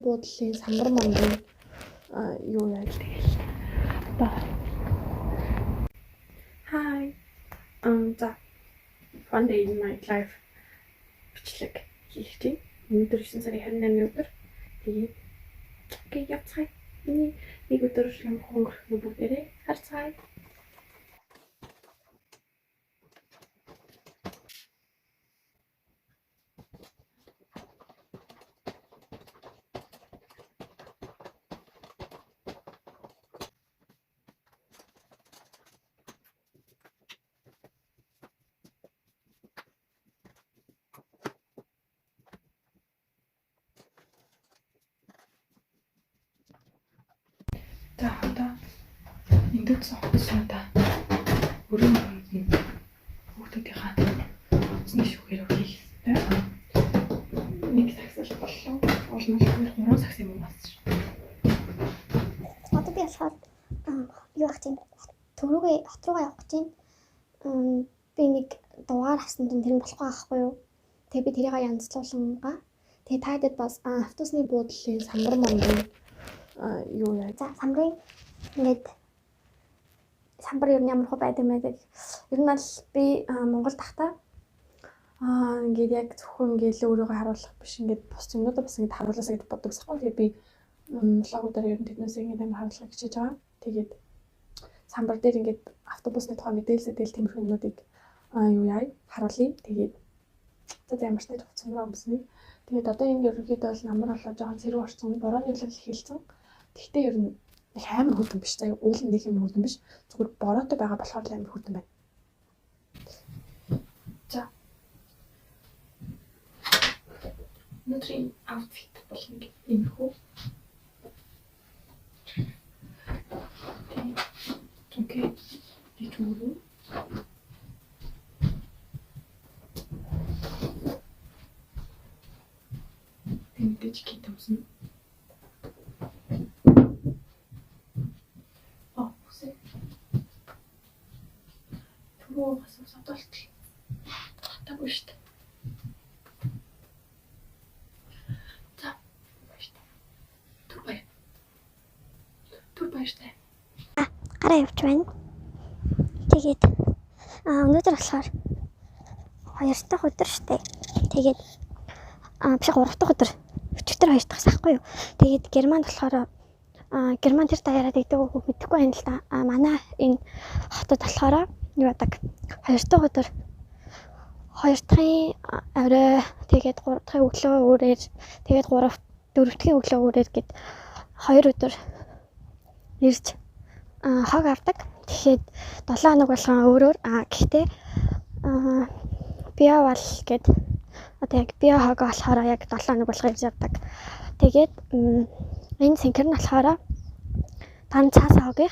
Буудлын самбар мандын юу яаж тэгээд одоо hi за one day in my life бичлэг хийх чинь өнөөдөр 9 сарын 28-ны өдөр тэгээд окей явцгаая. Миний нэг өдөр юм хөнгөрөх бүгдээрээ харцгаая. За одоо эндээс сонгоцсоо өрөө хүүхдүүдийнхаа утасны шүүхээр хийх хэрэгтэй. Нэг саксал боллоо. Олон шүүхээр 3 сакс юм байна. Одоо би болохоор юу ах чинь төрөөгөө хот руугаа явах гэж байна. Би нэг дугаар авсан чинь тэр нь болохгүй байхгүй юу? Тэгээ би тэрийг янзлуулангаа. Тэгээ таадаг бас автобусны буудлын самбар мандын юу яа. За самбарын ингээд самбар юу ямар хөө байдаг мэй гэх. Ер нь бол би Монгол тахтаа ингээд яг зөвхөн ингээд л өөрийгөө харуулах биш ингээд бус юмнуудаа бас ингээд харуулсаа гэж боддог сахгүй. Тэгээ би логодоор ер нь тэднээс ингээд амар харуулахыг хичээж байгаа. Тэгээд самбар дээр ингээд автобусны тухай мэдээлэл тиймэрхүү юмнуудыг юу яа харуулъя. Тэгээд за ямар ч нэг хувцсан өмснө. Тэгээд одоо энэ ерөнхийдөө бол намар болоо жоохон зэрэг орсон борооны хэл хэлсэн. Гэхдээ ер нь их амар хөдөн биш. За уул нь нэг юм хөдөн биш. Зүгээр бороотой байгаа болохоор амар хөдөн байна. За. Өнөөдрийн аутфит бол нэг юм хөө. Окей. Дитүүрүү. Тэмдэж китэмсэн. Туруугаас содолт. Татаагүй шүү дээ. За. Тур баяр шүү дээ. Гараа явж байна. Тэгээд өнөөдөр болохоор 2 дахь өдөр шүү дээ. Тэгээд биш 3 дахь өдөр. Өчигдөр 2 дахь сахгүй юу. Тэгээд Германд болохоор Герман тэр даяараа дэгдэг үг мэдэхгүй байна л да. Манай энэ хотод болохоор юу яадаг 2 дахь өдөр 2 дахьын орой тэгээд 3 дахьын өглөө өөрөөр тэгээд 4 дахьын өглөө өөрөөр гэд 2 өдөр ирж хог авдаг. Тэгэхээр 7 хоног болгон өөрөөр гэхдээ биовал гэд одоо яг био хог болохоор яг 7 хоног болгон ирж авдаг. Тэгээд энэ цэнхэр нь болохоор тань цаас хогийг.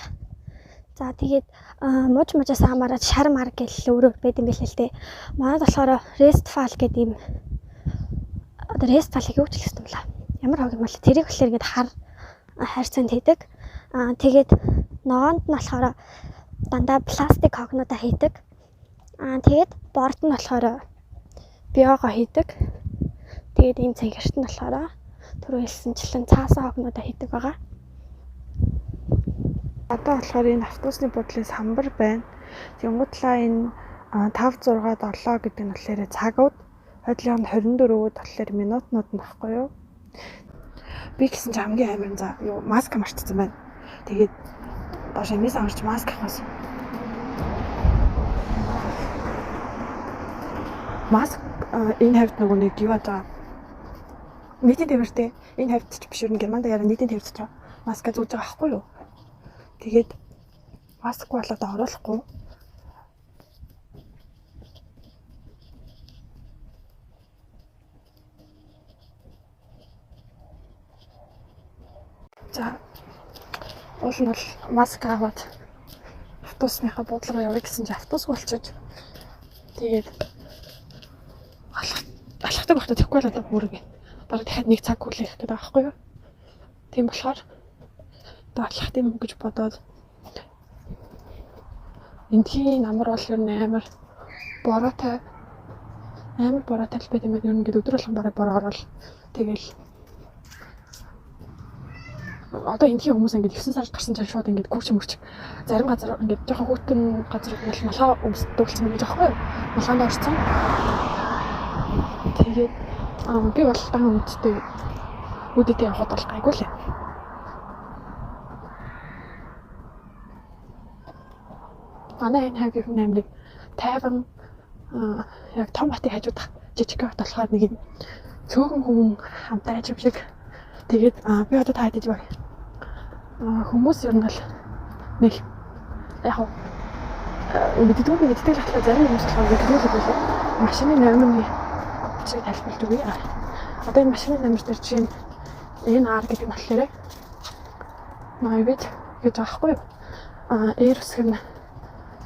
За тэгээд мужаас хамаараад шар мар гэл өөрөөр байд юм билээ л дээ. Манайд болохоор Restfall гэдэг юм. Одоо Restfall-ыг юу ч хэлсэн юм лаа. Ямар хог юм бол тэрийг болохоор ингэж хайрцанд хийдэг. Тэгээд ногоонд нь болохоор дандаа пластик хогнуудаа хийдэг. Тэгээд борд нь болохоор биогоо хийдэг. Тэгээд энэ цэнхэрт нь болохоор түрүү хэлсэнчлэн цаасан хогнуудаа хийдэг байгаа. Одоо болохоор энэ автобусны буудлын самбар байна. Тэнгуудлаа энэ 5 6 7 гэдэг нь болохоор цагууд, хойдлын 24-д болохоор минутнууд нь баггүй юу? Би гэсэн чи хамгийн амар за юу маск марцсан байна. Тэгээд доош эмээс амарч маск авахаас. Маск энэ хавьд нөгөө нэг юу аа нийтийн тэмэртэй энэ хавьд ч биш юу Германд яараа нийтийн тэмэрч байгаа. Маска зүүж байгаа байхгүй юу? Тэгээд маск болоод оруулахгүй. За уул нь бол маск аваад автобусныхаа буудлага явъя гэсэн чи автобус болчиход тэгээд алхахдаг багтаа тэгэхгүй л одоо бүрэг бараг дахиад нэг цаг хүлээх гэдэг байгаа байхгүй юу? Тийм болохоор одоо алхах юм гэж бодоод эндхийн намар бол ер нь амар бороотой л байт юм байна. Ер нь ингээд өдөр болгон бараг бороо орол тэгэл одоо энэхийн хүмүүс ингээд 9 сард гарсан чинь шууд ингээд гүрч мөрч зарим газар ингээд жоохон хөтөн газар малхаа өмсдүүлсэн гэж аахгүй юу? Малхаанд орсон. Тэгээд би бол дан үүдтэй явахад бол гайгүй лээ. Манай энэ хавь юм амиг тайван яг том хотын хажуудах жижиг хот болохоор нэг юм цөөхөн хүн хамтаа ажим шиг. Тэгээд би одоо таад иж баг. Хүмүүс ер нь бол нэг яг мэддэггүй л ахлаа зарим хүмүүс болохоор мэддэггүй байлаа. Машины номерны чиг тайлбарлаж өгье. Одоо энэ машины номер дээр чинь энэ R гэдэг нь болохоор Novit гэж аахгүй юу? Air үсгэн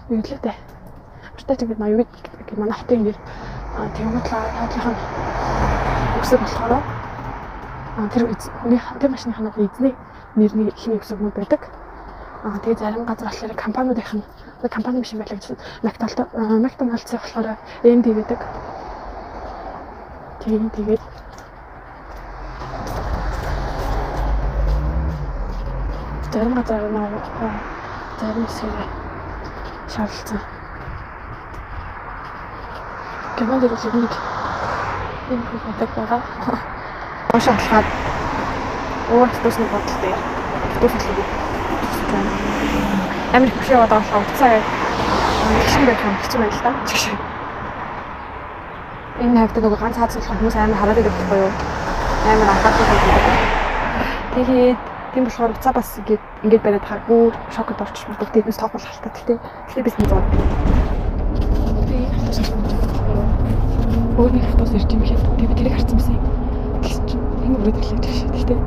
юу лээ дээ. Өөртөө тэгээд Novit гэх манай хотын нэр Тэнгуүтлаа таадлах үсэг болохоор тэр машиныхаа эзний нэрний ихний үсгүүд байдаг. Тэгээд зарим газар болохоор компаниудынх нь компани биш юм байлаа гэж McDonald's болохоор AMD гэдэг. Тэгээд зарим газар зарим хэсэг шаардсан. Гэмээр нэг юм хийдэг байгаа. Ошоолоход өөртөөсний бодол дээр төсөлөг. Америк биш яваад болохоор уцаа их байх юм хэцүү байна л да. Энэ хавьд нөгөө ганц хаац болох хүмүүс амар хараад байдаг байхгүй юу? Амар анхаардаг байдаг. Тэгээд тийм болохоор уцаа бас ингэж бариад хаагүй шокод орчих юм. Тэднээс тоогол халтаа гэхдээ би зүүн. Өөрний хатаас ирж юм хэрэг би тэрийг харсан байсан. Тэгсэн чинь энэ үрээд ирлээ гэж шүү. Гэхдээ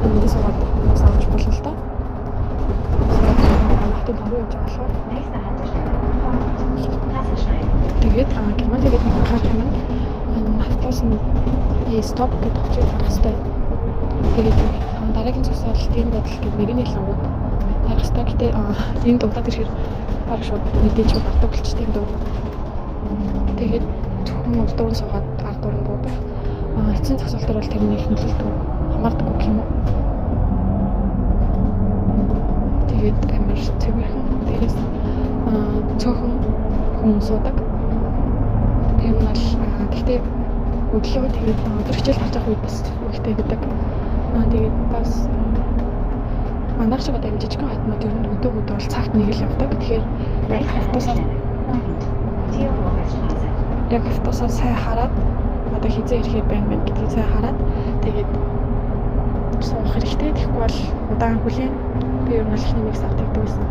энэ суугаад сааж болно л да. Хатад ороо явж байгаа. Тэгээд германлигэд нэг хат юм. Автобус нь стоп гэдэг очиж болох хэвээр. Тэгээд дараагийн зогсоолтын бодол гэдэг нэрний хэлэнгүүд харах хэвээр. Гэтэ энэ дундад ирэхээр баг шууд мэдээж гардаг болчтой юм дөө. Тэгээд хүн урдуурн суугаад ард дурн буудаг. Эцсийн зогсоолт дээр бол тэрний их нөлөөлдөг хамаардаг гэх юм уу. Тэгээд амар цэвэрхэн дээрээс цөөхөн хүн суудаг. Тэр нь бол гэхдээ өглөө тэгээд өдөр хичээл гарч явах үед бас ихтэй гэдэг. Тэгээд бас манайх шиг одоо жижигхэн хатнууд ер нь өдөр бол цагт нэг л явдаг. Тэгэхээр яг автобусаа сайн хараад одоо хизээ ирэхэд байна гэдгийг сайн хараад тэгээд суух хэрэгтэй. Тэгэхгүй бол удаан хүлээн би ер нь л ихний нэг сар тэгдэг байсан.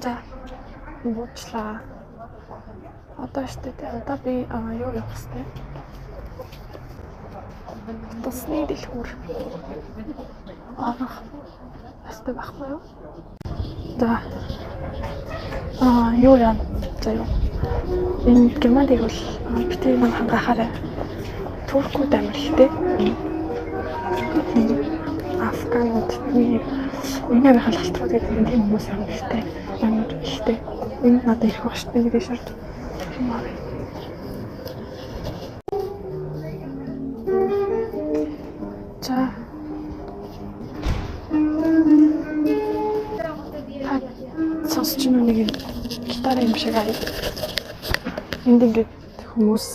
За буучлаа. Одоо штэ одоо би юу явах хэвтэй. Тусны дэлгүүр. Хэвтэй байхгүй юу? За. Юу яа? За юу. Энэ Германд бол битээ мань хангахаарай. Туркууд амар ихтэй. Афганууд энэ байх халтууд гэдэг тийм хүмүүс амар ихтэй. Амар ихтэй. Энэ надад ирэх багш би нэг шарт. За. Сонсч нэг гитар юм шиг аа. Энд ингээд хүмүүс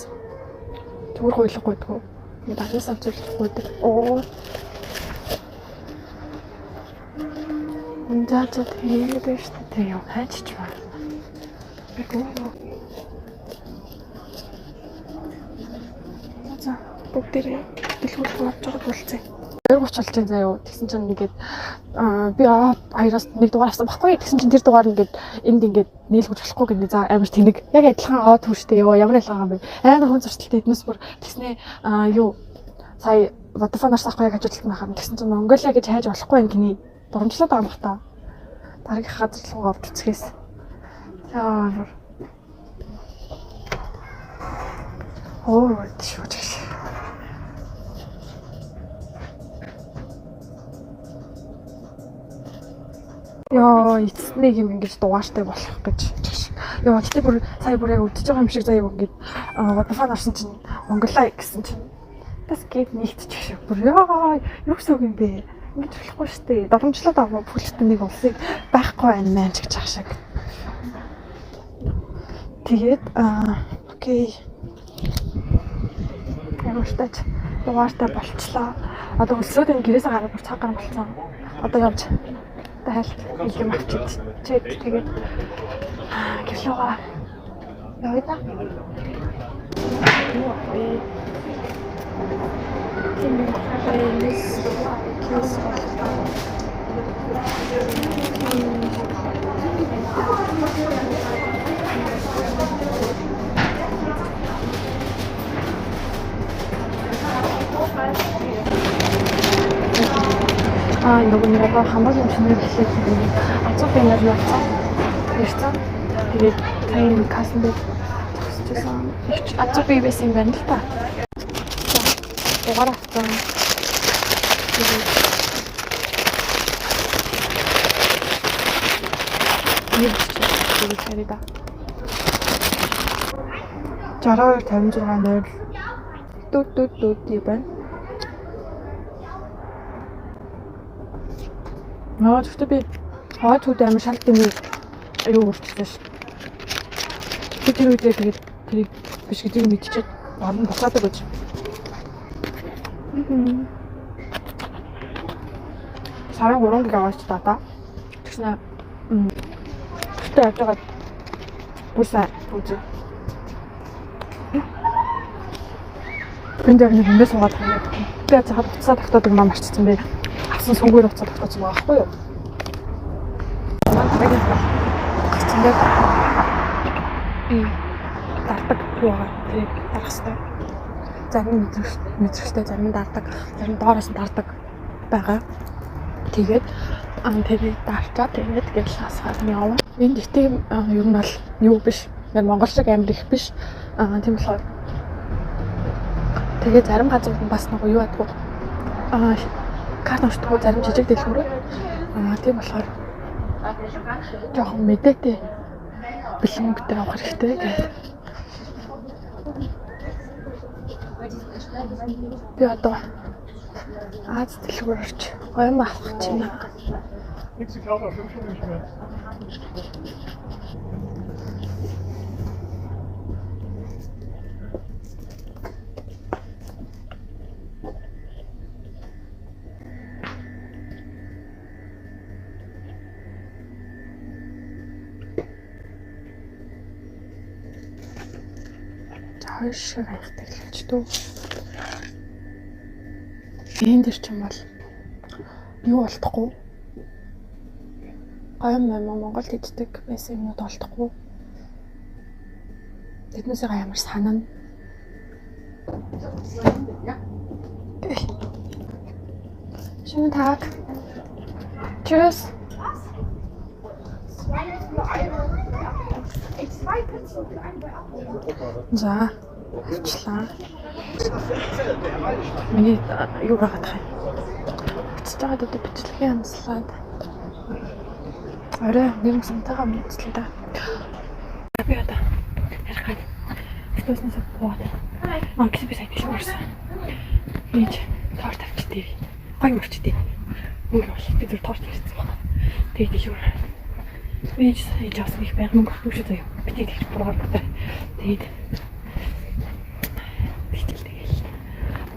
зүгээр хуйлахгүй дгүй. Ингээд анхаас авчруулахгүй дээ. За тэгээд штэ яа хайчих ба. За бүгдээрээ дэлгүүр авч байгаа болцсон. 2:30 болж байна заа юу. Тэгсэн чинь ингээд би хоёроос нэг дугаар авсан баггүй. Тэгсэн чинь тэр дугаар ингээд энд ингээд нийлгэж болохгүй гэдэг. За амар тэнэг. Яг адилхан түүштэй ёо ямар ялгаа юм бэ? Амар хүн зурцтай эднээс бүр тэгснээ юу сая Vodafone-аас авахгүй яг ажилтнаа хам. Тэгсэн чинь Mongolia гэж хайж болохгүй юм гинэ. Боломжлоод байгаа юм бах та. Дараагийн газар руу авч үзэхээс. Яа. Шүүж. Яа, эцэстнийг юм ингэж дугааштай болох гэж. Яа, гэтээ бүр сая бүр яг үдчихэж байгаа юм шиг заяа ингэж телефон авсан чинь Монголаа гэсэн чинь бас гээд нэгтчих шиг бүр яа, юу гэсэн үг юм бэ? Ингэж болохгүй шүү дээ. Боломжлоод авах бүлэгтэн нэг улсыг байхгүй байна мэн ч гэж ах шиг. Тэгээд окей. Ямарчтайч дугаартай болчлоо. Одоо өлсрөөд энэ гэрээсээ гараад бүр цаг гарсан болцсон. Одоо явж тайл нэг юм авчиж тэгээд гэрлөөгөө явъя да. Нөгөө нэг хамаагийн шинээр хэлээд ацуух юмар явцсан. Ирсэн. Тэгээд тань кассан дээр зогсчихсан. Их ацуух бий байсан юм байна л та. Дугаар авсан. Тэгээд харида. 6256 дүүд байна. Наа зөвхөн би хойд хүүд амар шалтгаан нэг аюу өөрчлөлтэй ш. Тэр үедээ тэгээд тэрийг биш гэдгийг мэдчихээд орон буцаадаг гэж. Сарын 3 гийг аваач та. Тэгснэ гэхдээ явж байгаа бүсаа үзээ. Энд яг нэг юм суугаад байна. Би цахад буцаа тогтоодог маа марцсан бэ. Асан сүнгээр буцаа тогтоосон байгаа байхгүй юу? Гацсан дээр дардаг юугаа тэрийг дарах хэрэгтэй. Зарим мэдрэгчтэй зарим дардаг, зарим доороос нь дардаг байгаа. Тэгээд тэрийг дарчаа тэгээд гэрэл хасгаар нь явна. Энд гэтээ ер нь бол юу биш. Яг монгол шиг амар их биш. Тийм болохоор тэгээд зарим газрууд нь бас нэг юу ядгүй. Карт авчихгүй зарим жижиг дэлгүүрээ. Тийм болохоор жоохон мэдээтэй бэлэн мөнгөтэй авах хэрэгтэй гэдэг. Би одоо Аз дэлгүүр орч гоём авах гэж байна. Хойш хайхтай гэлж дүү. Энд дэр ч юм бол юу олдохгүй. Гоём Монголд иддэг байсан юмуд олдохгүй. Тэднээсээ ямар санана. Schönen Tag. Tschüss. За. Авчлаа. Миний юу гараад байгаа юм. Бичиж байгаа дээд бичлэгийн анслаад. Орой нэг самтайгаа мэдслээ да. Би одоо харахад стойснаас бод. Макс би сайн хэлмээрсэн. Бич торт авчдээ. Гоё мөрчдээ. Өөр бол би зөв торт ирсэн байна. Тэгээд юу. Бич яас их байх мөнгө өгч заяа. Би тэгээд програмтай. Тэгээд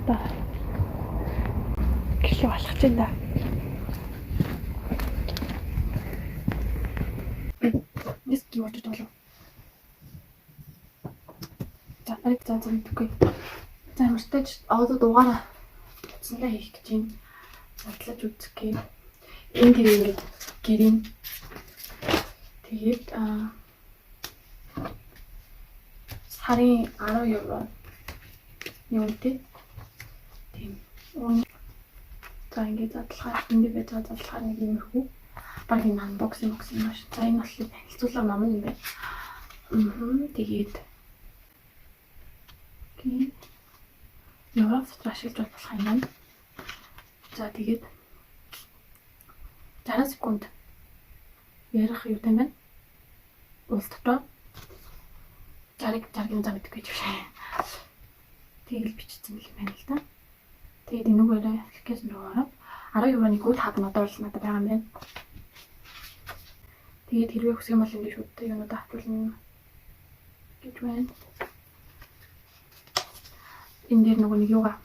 да. Гэрлээ болох ч юм да. Дис киවට толоо. За ариг зан үгүй. За мөртөж одоо дугаараа утсандаа хийх гэж юм. Задлаж үзэх гээ. Энд тэгээд гэрийн тэгээд сарын 10 евро юунтэй тийм. За ингээд задлахаар энд би задлахаар нэг юм хүү. Баг энэ анбоксинг маш. За энэ бол танилцуулга ном юм байна. Тэгээд Европт ашиглаж болох юм байна. За тэгээд 60 секунд ярих юу юм бэ? Улс дотоо 60 зам гэдэг гэж байна. Тэгэл бичсэн юм байна л да. Тэгээд энүүгээрээ хэлхээс нөгөө 10 евроны гол хаад надад надад байгаа юм байна. Тэгээд хэрвээ хүсэх юм бол ингэ шууд юунуудаа хавчуулна гэж байна. Энэ дээр нөгөө нэг юугаа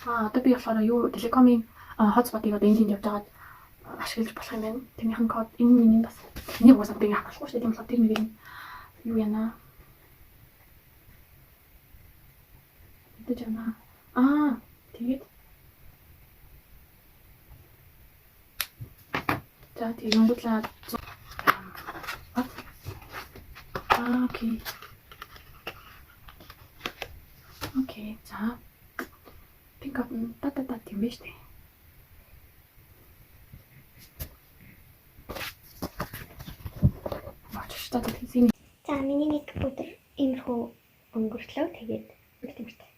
одоо би болохоор юу телекомын хотспотыг одоо энд явж байгаад ашиглаж болох юм байна. Тэрнийхэн код энэ миний бас энийг уусаад би хавахгүй шүү дээ. Тийм болохоор тэр нэг юу яана. Мэдээж яана. Тэгээд за тийм гутлаа окей за пикап та тийм биш үү? Мачтай тийм. За миний нэг өдөр иймэрхүү өнгөрчлөө. Тэгээд үлдэмжтэй.